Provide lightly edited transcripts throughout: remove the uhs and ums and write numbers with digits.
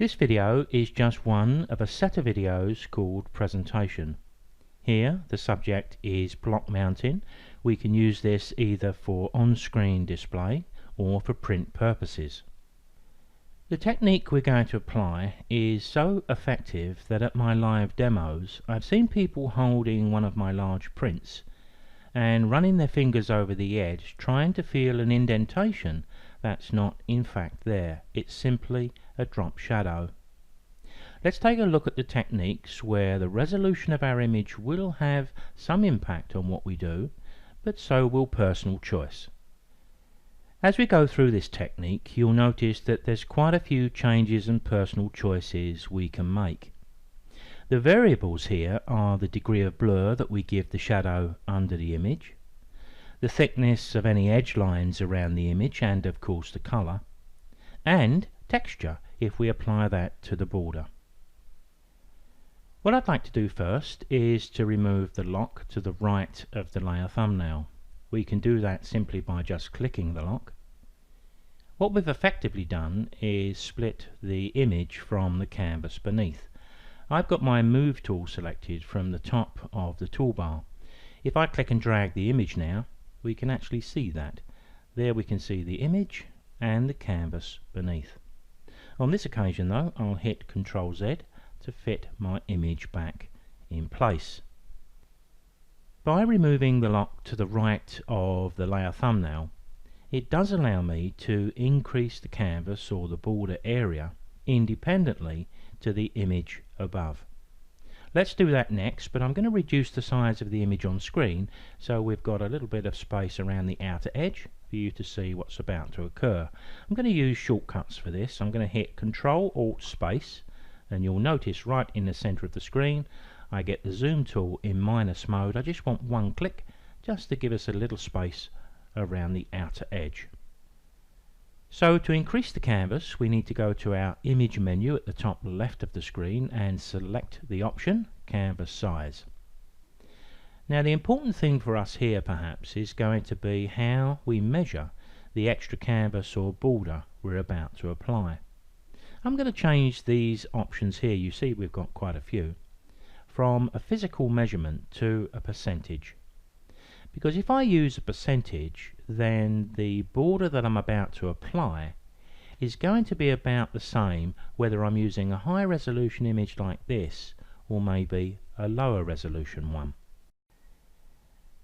This video is just one of a set of videos called Presentation. Here the subject is block mounting. We can use this either for on-screen display or for print purposes. The technique we're going to apply is so effective that at my live demos I've seen people holding one of my large prints and running their fingers over the edge trying to feel an indentation that's not in fact there. It's simply a drop shadow. Let's take a look at the techniques where the resolution of our image will have some impact on what we do, but so will personal choice. As we go through this technique, you'll notice that there's quite a few changes and personal choices we can make. The variables here are the degree of blur that we give the shadow under the image, the thickness of any edge lines around the image, and of course the color, and texture if we apply that to the border. What I'd like to do first is to remove the lock to the right of the layer thumbnail. We can do that simply by just clicking the lock. What we've effectively done is split the image from the canvas beneath. I've got my Move tool selected from the top of the toolbar. If I click and drag the image now, we can actually see that. There we can see the image and the canvas beneath. On this occasion though, I'll hit Ctrl Z to fit my image back in place. By removing the lock to the right of the layer thumbnail, it does allow me to increase the canvas or the border area independently to the image above. Let's do that next, but I'm going to reduce the size of the image on screen so we've got a little bit of space around the outer edge for you to see what's about to occur. I'm going to use shortcuts for this. I'm going to hit Ctrl Alt Space, and you'll notice right in the center of the screen I get the zoom tool in minus mode. I just want one click just to give us a little space around the outer edge. So to increase the canvas, we need to go to our image menu at the top left of the screen and select the option Canvas Size. Now the important thing for us here perhaps is going to be how we measure the extra canvas or border we're about to apply. I'm going to change these options here, you see we've got quite a few, from a physical measurement to a percentage. Because if I use a percentage, then the border that I'm about to apply is going to be about the same whether I'm using a high resolution image like this or maybe a lower resolution one.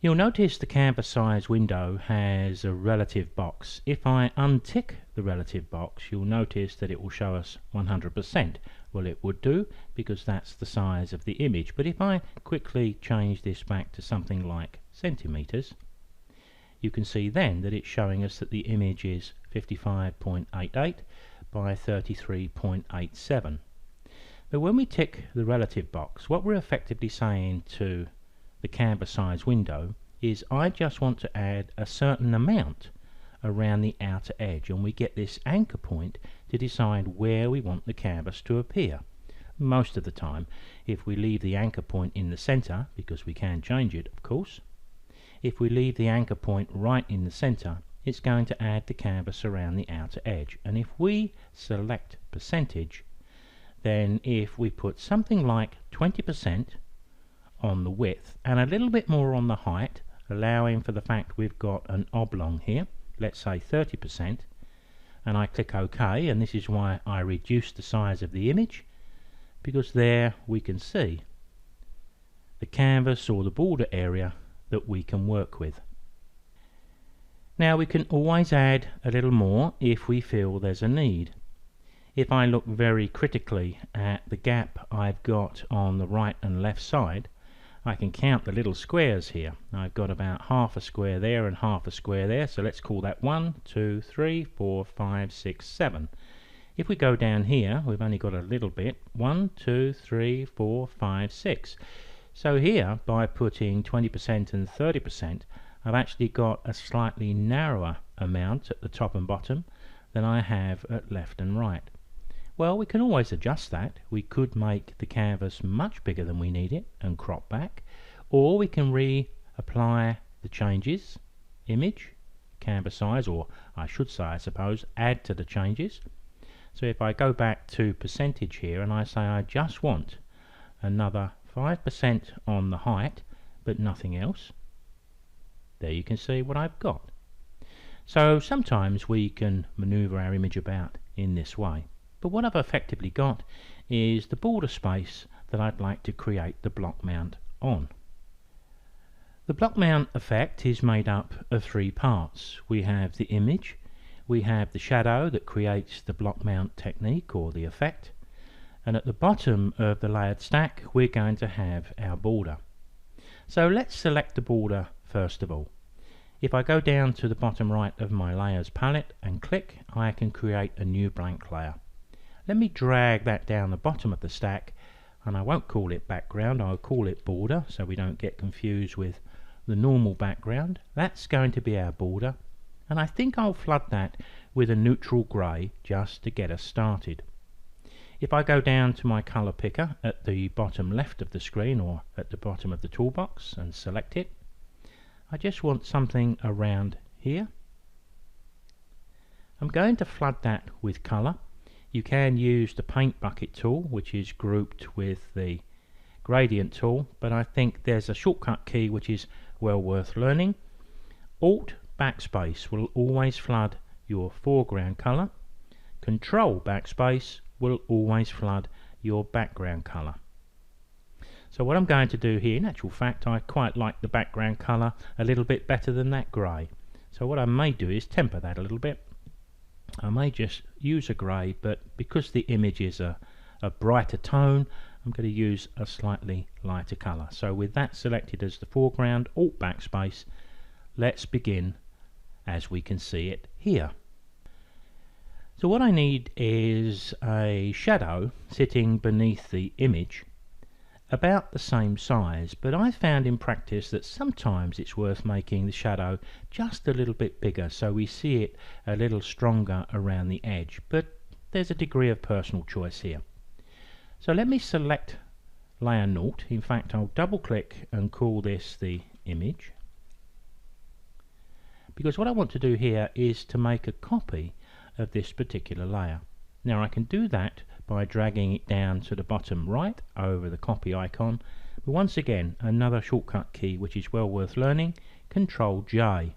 You'll notice the canvas size window has a relative box. If I untick the relative box, you'll notice that it will show us 100%. Well, it would do because that's the size of the image. But if I quickly change this back to something like centimeters, you can see then that it's showing us that the image is 55.88 by 33.87. But when we tick the relative box, what we're effectively saying to the canvas size window is I just want to add a certain amount around the outer edge, and we get this anchor point to decide where we want the canvas to appear. Most of the time, if we leave the anchor point in the center, because we can change it of course, if we leave the anchor point right in the center, it's going to add the canvas around the outer edge. And if we select percentage, then if we put something like 20% on the width and a little bit more on the height, allowing for the fact we've got an oblong here, let's say 30%, and I click OK, and this is why I reduce the size of the image, because there we can see the canvas or the border area that we can work with. Now we can always add a little more if we feel there's a need. If I look very critically at the gap I've got on the right and left side, I can count the little squares here. I've got about half a square there and half a square there, so let's call that 1, 2, 3, 4, 5, 6, 7. If we go down here, we've only got a little bit, 1, 2, 3, 4, 5, 6. So here, by putting 20% and 30%, I've actually got a slightly narrower amount at the top and bottom than I have at left and right. Well, we can always adjust that. We could make the canvas much bigger than we need it and crop back, or we can reapply the changes, image, canvas size, or I should say, I suppose, add to the changes. So if I go back to percentage here and I say I just want another 5% on the height but nothing else, there you can see what I've got. So sometimes we can maneuver our image about in this way, but what I've effectively got is the border space that I'd like to create the block mount on. The block mount effect is made up of three parts. We have the image, we have the shadow that creates the block mount technique or the effect, and at the bottom of the layered stack we're going to have our border. So let's select the border first of all. If I go down to the bottom right of my layers palette and click, I can create a new blank layer. Let me drag that down the bottom of the stack, and I won't call it background, I'll call it border so we don't get confused with the normal background. That's going to be our border, and I think I'll flood that with a neutral grey just to get us started. If I go down to my colour picker at the bottom left of the screen or at the bottom of the toolbox and select it, I just want something around here. I'm going to flood that with colour. You can use the paint bucket tool, which is grouped with the gradient tool, but I think there's a shortcut key which is well worth learning. Alt backspace will always flood your foreground colour. Control backspace will always flood your background colour. So what I'm going to do here, in actual fact I quite like the background colour a little bit better than that grey. So what I may do is temper that a little bit. I may just use a grey, but because the image is a brighter tone, I'm going to use a slightly lighter colour. So with that selected as the foreground, Alt backspace, let's begin as we can see it here. So what I need is a shadow sitting beneath the image about the same size, but I found in practice that sometimes it's worth making the shadow just a little bit bigger so we see it a little stronger around the edge, but there's a degree of personal choice here. So let me select layer 0. In fact I'll double click and call this the image, because what I want to do here is to make a copy of this particular layer. Now I can do that by dragging it down to the bottom right over the copy icon, but once again another shortcut key which is well worth learning, Control J.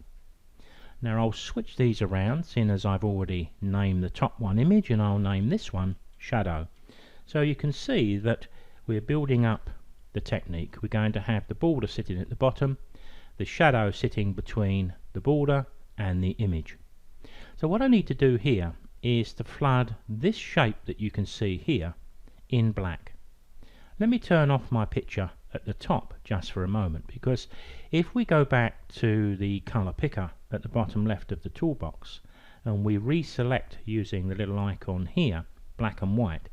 Now I'll switch these around, seeing as I've already named the top one image, and I'll name this one shadow. So you can see that we're building up the technique. We're going to have the border sitting at the bottom, the shadow sitting between the border and the image. So what I need to do here is to flood this shape that you can see here in black. Let me turn off my picture at the top just for a moment, because if we go back to the colour picker at the bottom left of the toolbox and we reselect using the little icon here, black and white,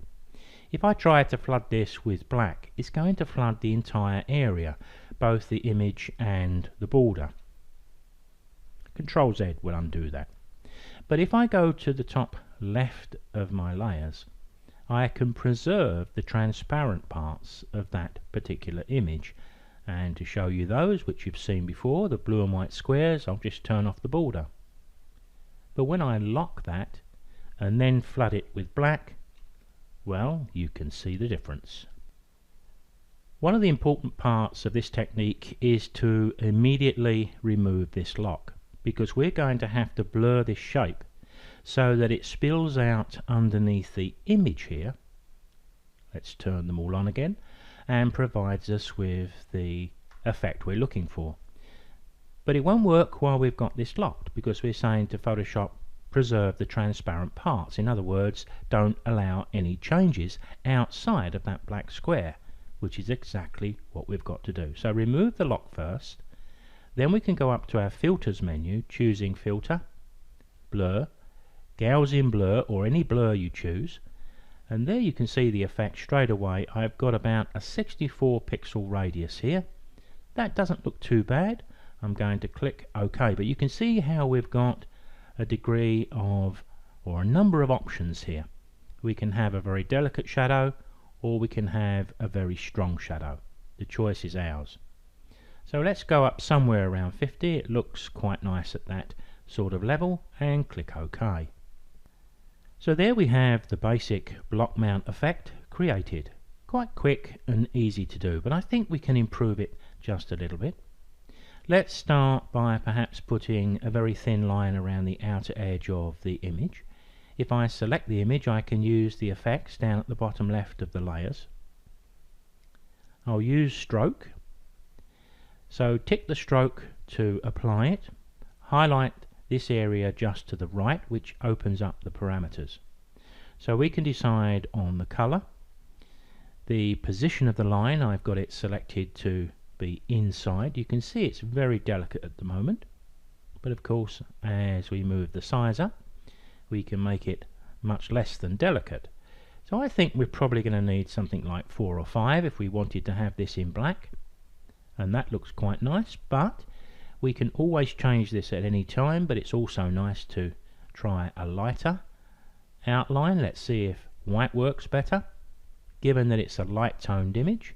if I try to flood this with black, it's going to flood the entire area, both the image and the border. Control Z will undo that. But if I go to the top left of my layers, I can preserve the transparent parts of that particular image. And to show you those which you've seen before, the blue and white squares, I'll just turn off the border. But when I lock that and then flood it with black, well, you can see the difference. One of the important parts of this technique is to immediately remove this lock, because we're going to have to blur this shape so that it spills out underneath the image here. Let's turn them all on again, and provides us with the effect we're looking for. But it won't work while we've got this locked, because we're saying to Photoshop preserve the transparent parts. In other words, don't allow any changes outside of that black square, which is exactly what we've got to do. So remove the lock first, then we can go up to our filters menu, choosing filter, blur, Gaussian blur, or any blur you choose, and there you can see the effect straight away. I've got about a 64 pixel radius here. That doesn't look too bad. I'm going to click OK, but you can see how we've got a degree of, or a number of options here. We can have a very delicate shadow, or we can have a very strong shadow. The choice is ours. So let's go up somewhere around 50. It looks quite nice at that sort of level, and click OK. So there we have the basic block mount effect created. Quite quick and easy to do, but I think we can improve it just a little bit. Let's start by perhaps putting a very thin line around the outer edge of the image. If I select the image, I can use the effects down at the bottom left of the layers. I'll use stroke. So tick the stroke to apply it. Highlight this area just to the right, which opens up the parameters. So we can decide on the color. The position of the line, I've got it selected to be inside. You can see it's very delicate at the moment, but of course as we move the size up we can make it much less than delicate. So I think we're probably going to need something like 4 or 5 if we wanted to have this in black, and that looks quite nice, but we can always change this at any time. But it's also nice to try a lighter outline. Let's see if white works better, given that it's a light toned image.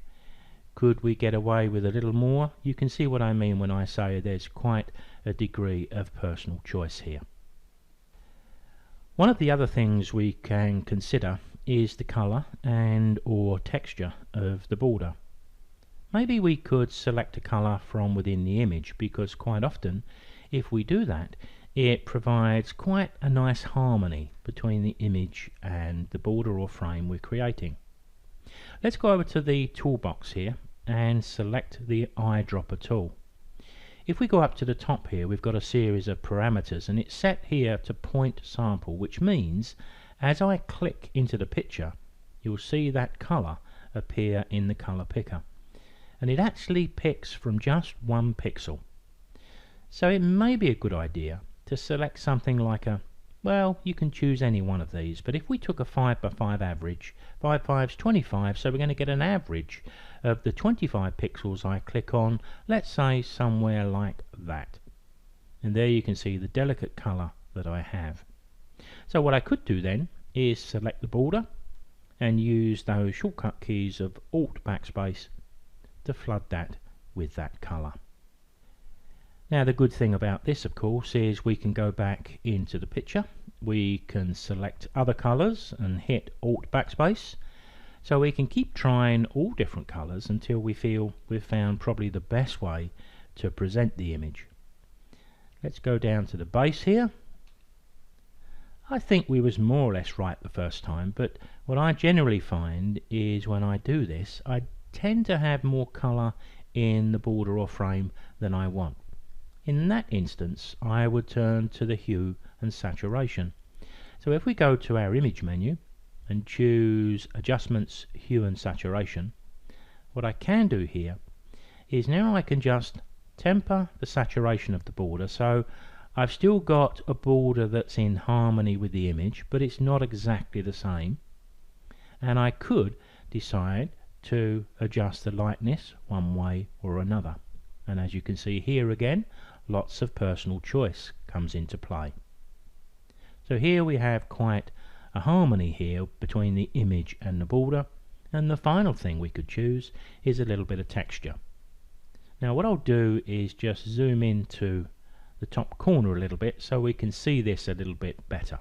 Could we get away with a little more? You can see what I mean when I say there's quite a degree of personal choice here. One of the other things we can consider is the colour and or texture of the border. Maybe we could select a colour from within the image, because quite often if we do that it provides quite a nice harmony between the image and the border or frame we're creating. Let's go over to the toolbox here and select the Eyedropper tool. If we go up to the top here, we've got a series of parameters, and it's set here to point sample, which means as I click into the picture you'll see that colour appear in the colour picker, and it actually picks from just 1 pixel. So it may be a good idea to select something like a, well, you can choose any one of these, but if we took a 5x5 average, 5 5's 25, so we're going to get an average of the 25 pixels I click on, let's say somewhere like that. And there you can see the delicate colour that I have. So what I could do then is select the border and use those shortcut keys of Alt backspace to flood that with that colour. Now the good thing about this, of course, is we can go back into the picture. We can select other colours and hit Alt backspace, so we can keep trying all different colours until we feel we've found probably the best way to present the image. Let's go down to the base here. I think we was more or less right the first time, but what I generally find is when I do this I tend to have more colour in the border or frame than I want. In that instance I would turn to the Hue and Saturation. So if we go to our image menu and choose Adjustments, Hue and Saturation, what I can do here is now I can just temper the saturation of the border, so I've still got a border that's in harmony with the image, but it's not exactly the same. And I could decide to adjust the lightness one way or another. And as you can see here again, lots of personal choice comes into play. So here we have quite a harmony here between the image and the border, and the final thing we could choose is a little bit of texture. Now what I'll do is just zoom into the top corner a little bit so we can see this a little bit better.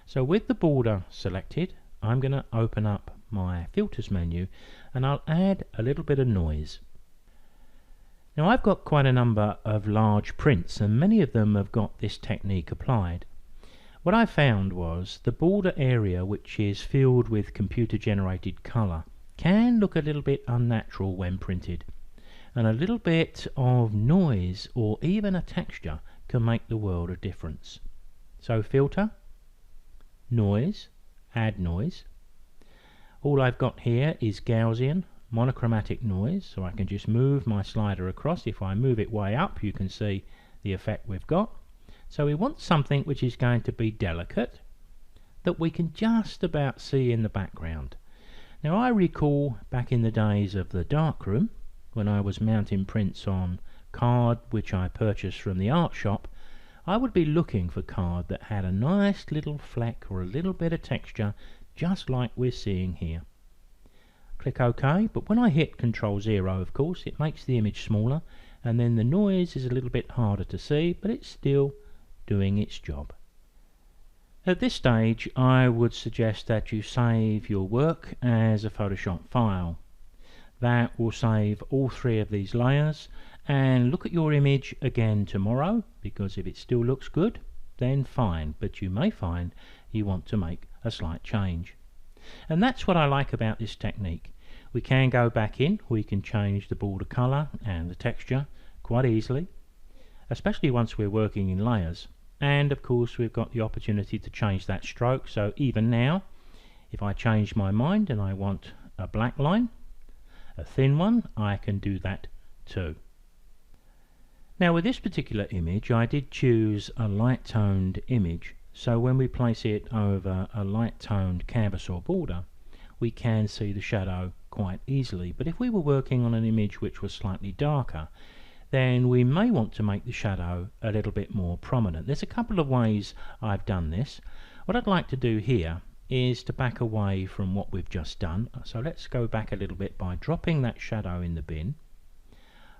So with the border selected, I'm going to open up my filters menu and I'll add a little bit of noise. Now I've got quite a number of large prints and many of them have got this technique applied. What I found was the border area, which is filled with computer generated colour, can look a little bit unnatural when printed, and a little bit of noise or even a texture can make the world of difference. So filter, noise, add noise. All I've got here is Gaussian monochromatic noise, so I can just move my slider across. If I move it way up you can see the effect we've got. So we want something which is going to be delicate, that we can just about see in the background. Now I recall back in the days of the darkroom, when I was mounting prints on card which I purchased from the art shop, I would be looking for card that had a nice little fleck or a little bit of texture just like we're seeing here. Click OK, but when I hit Ctrl 0 of course it makes the image smaller, and then the noise is a little bit harder to see, but it's still doing its job. At this stage, I would suggest that you save your work as a Photoshop file. That will save all three of these layers, and look at your image again tomorrow, because if it still looks good, then fine, but you may find you want to make a slight change. And that's what I like about this technique. We can go back in, we can change the border color and the texture quite easily, especially once we're working in layers. And of course we've got the opportunity to change that stroke, so even now, if I change my mind and I want a black line, a thin one, I can do that too. Now with this particular image, I did choose a light toned image, so when we place it over a light toned canvas or border, we can see the shadow quite easily. But if we were working on an image which was slightly darker, then we may want to make the shadow a little bit more prominent. There's a couple of ways I've done this. What I'd like to do here is to back away from what we've just done. So let's go back a little bit by dropping that shadow in the bin.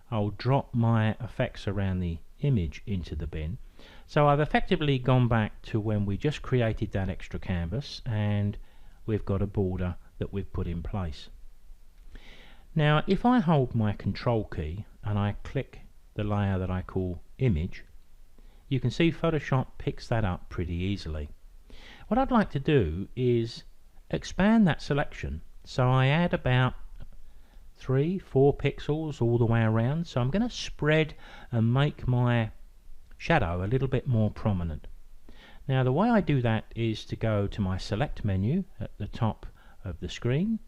I'll drop my effects around the image into the bin. So I've effectively gone back to when we just created that extra canvas, and we've got a border that we've put in place. Now if I hold my control key and I click the layer that I call image, you can see Photoshop picks that up pretty easily. What I'd like to do is expand that selection, so I add about 3-4 pixels all the way around. So I'm going to spread and make my shadow a little bit more prominent. Now the way I do that is to go to my select menu at the top of the screen,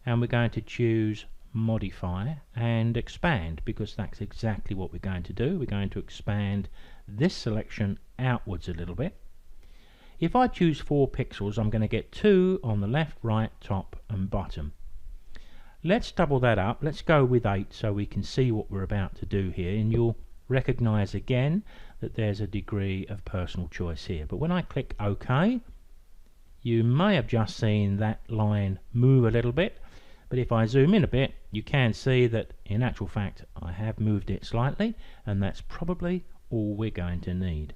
and we're going to choose modify and expand, because that's exactly what we're going to do. We're going to expand this selection outwards a little bit. If I choose 4 pixels, I'm going to get 2 on the left, right, top and bottom. Let's double that up. Let's go with 8 so we can see what we're about to do here, and you'll recognize again that there's a degree of personal choice here. But when I click OK, you may have just seen that line move a little bit, but if I zoom in a bit, you can see that in actual fact I have moved it slightly, and that's probably all we're going to need.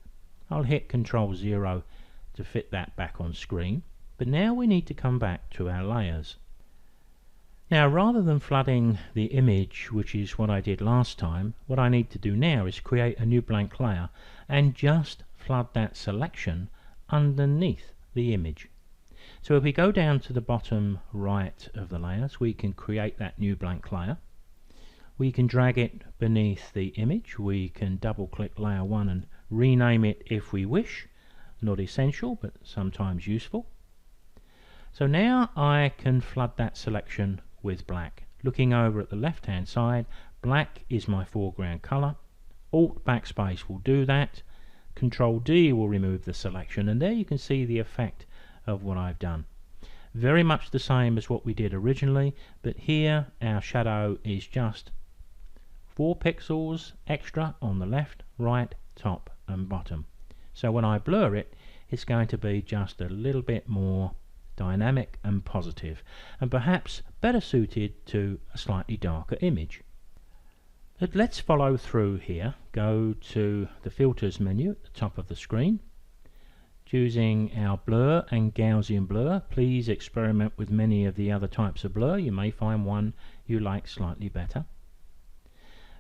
I'll hit Ctrl 0 to fit that back on screen, but now we need to come back to our layers. Now rather than flooding the image, which is what I did last time, what I need to do now is create a new blank layer and just flood that selection underneath the image. So if we go down to the bottom right of the layers, we can create that new blank layer. We can drag it beneath the image. We can double click layer 1 and rename it if we wish. Not essential, but sometimes useful. So now I can flood that selection with black. Looking over at the left hand side, black is my foreground color. Alt backspace will do that. Control D will remove the selection, and there you can see the effect of what I've done. Very much the same as what we did originally, but here our shadow is just 4 pixels extra on the left, right, top and bottom. So when I blur it, it's going to be just a little bit more dynamic and positive, and perhaps better suited to a slightly darker image. But let's follow through here. Go to the filters menu at the top of the screen, choosing our blur and Gaussian blur. Please experiment with many of the other types of blur. You may find one you like slightly better.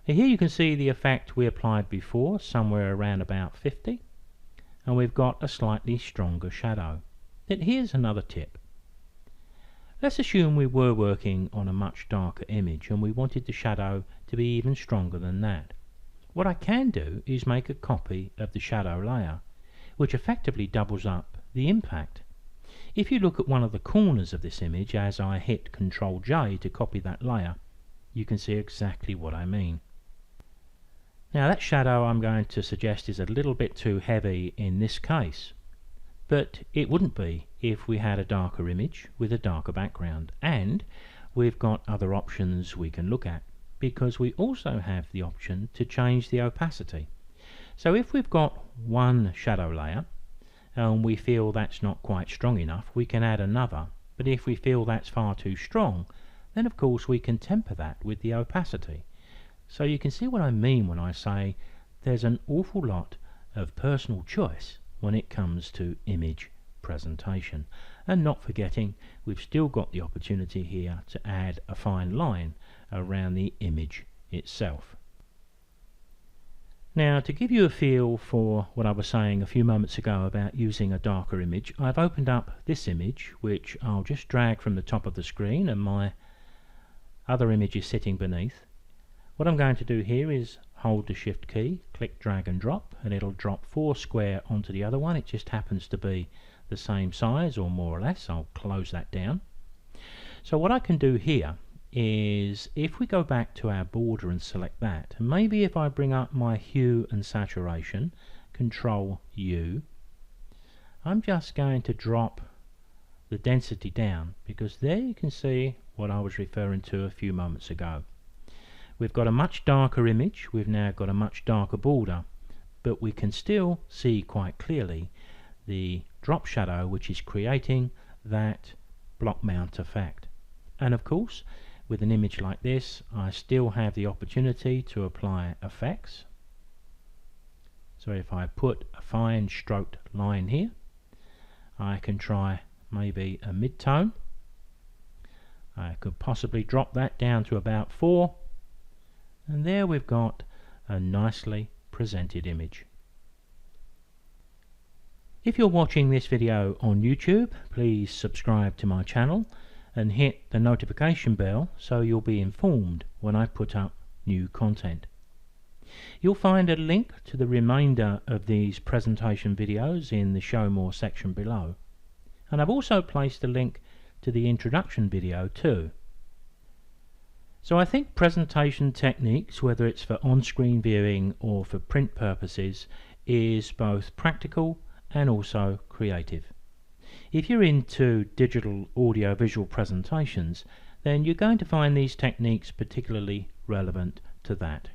Here you can see the effect we applied before, somewhere around about 50, and we've got a slightly stronger shadow. But here's another tip. Let's assume we were working on a much darker image and we wanted the shadow to be even stronger than that. What I can do is make a copy of the shadow layer, which effectively doubles up the impact. If you look at one of the corners of this image as I hit Ctrl J to copy that layer, you can see exactly what I mean. Now that shadow I'm going to suggest is a little bit too heavy in this case, but it wouldn't be if we had a darker image with a darker background. And we've got other options we can look at, because we also have the option to change the opacity. So if we've got one shadow layer and we feel that's not quite strong enough, we can add another. But if we feel that's far too strong, then of course we can temper that with the opacity. So you can see what I mean when I say there's an awful lot of personal choice when it comes to image presentation. And not forgetting, we've still got the opportunity here to add a fine line around the image itself. Now, to give you a feel for what I was saying a few moments ago about using a darker image, I've opened up this image, which I'll just drag from the top of the screen, and my other image is sitting beneath. What I'm going to do here is hold the Shift key, click drag and drop, and it'll drop 4 square onto the other one. It just happens to be the same size, or more or less. I'll close that down. So what I can do here is, if we go back to our border and select that, and maybe if I bring up my hue and saturation, Control U, I'm just going to drop the density down, because there you can see what I was referring to a few moments ago. We've got a much darker image, we've now got a much darker border, but we can still see quite clearly the drop shadow which is creating that block mount effect. And of course, with an image like this, I still have the opportunity to apply effects. So if I put a fine stroked line here, I can try maybe a mid-tone. I could possibly drop that down to about 4, and there we've got a nicely presented image. If you're watching this video on YouTube, please subscribe to my channel and hit the notification bell so you'll be informed when I put up new content. You'll find a link to the remainder of these presentation videos in the Show More section below, and I've also placed a link to the introduction video too. So I think presentation techniques, whether it's for on-screen viewing or for print purposes, is both practical and also creative. If you're into digital audio-visual presentations, then you're going to find these techniques particularly relevant to that.